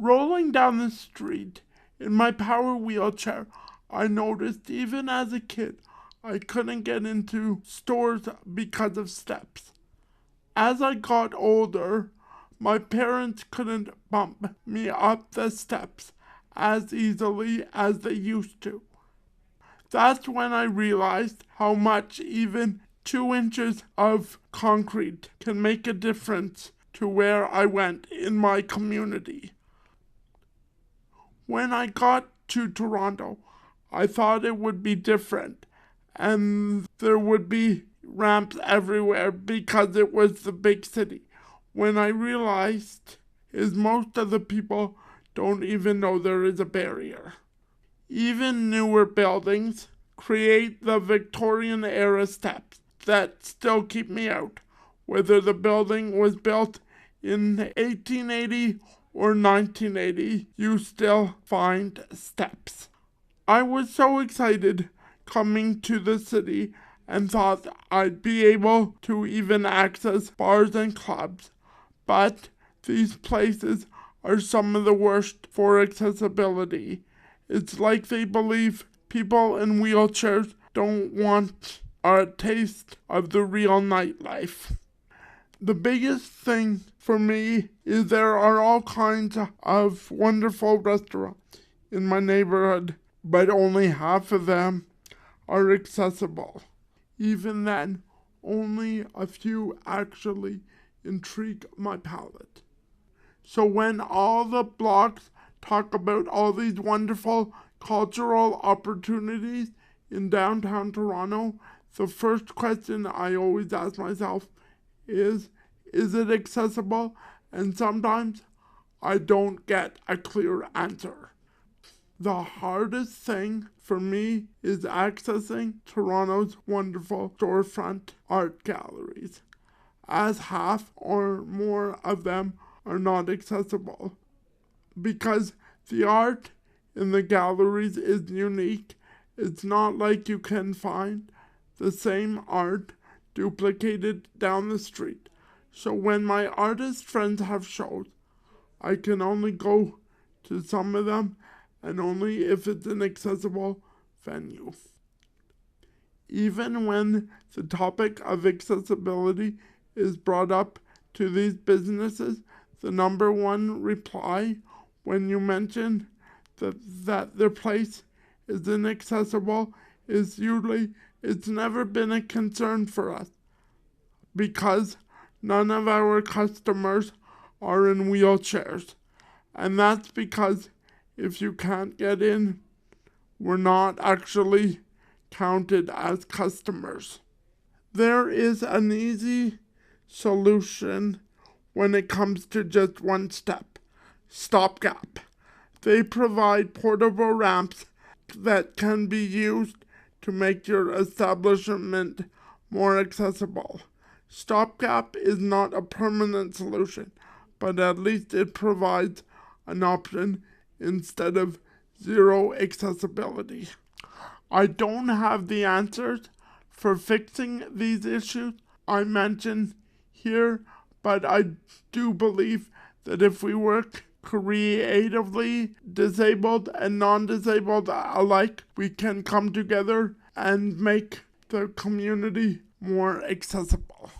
Rolling down the street in my power wheelchair, I noticed even as a kid I couldn't get into stores because of steps. As I got older, my parents couldn't bump me up the steps as easily as they used to. That's when I realized how much even 2 inches of concrete can make a difference to where I went in my community. When I got to Toronto, I thought it would be different and there would be ramps everywhere because it was the big city. When I realized is most of the people don't even know there is a barrier. Even newer buildings create the Victorian era steps that still keep me out. Whether the building was built in 1880 or 1980, you still find steps. I was so excited coming to the city and thought I'd be able to even access bars and clubs, but these places are some of the worst for accessibility. It's like they believe people in wheelchairs don't want a taste of the real nightlife. The biggest thing for me is there are all kinds of wonderful restaurants in my neighborhood, but only half of them are accessible. Even then, only a few actually intrigue my palate. So when all the blogs talk about all these wonderful cultural opportunities in downtown Toronto, the first question I always ask myself is it accessible? And sometimes I don't get a clear answer. The hardest thing for me is accessing Toronto's wonderful storefront art galleries, as half or more of them are not accessible. Because the art in the galleries is unique, it's not like you can find the same art duplicated down the street. So when my artist friends have shows, I can only go to some of them and only if it's an accessible venue. Even when the topic of accessibility is brought up to these businesses, the number one reply when you mention that their place is inaccessible is usually it's never been a concern for us because none of our customers are in wheelchairs. And that's because if you can't get in, we're not actually counted as customers. There is an easy solution when it comes to just one step: stopgap. They provide portable ramps that can be used to make your establishment more accessible. Stopgap is not a permanent solution, but at least it provides an option instead of zero accessibility. I don't have the answers for fixing these issues I mentioned here, but I do believe that if we work creatively, disabled and non-disabled alike, we can come together and make the community more accessible.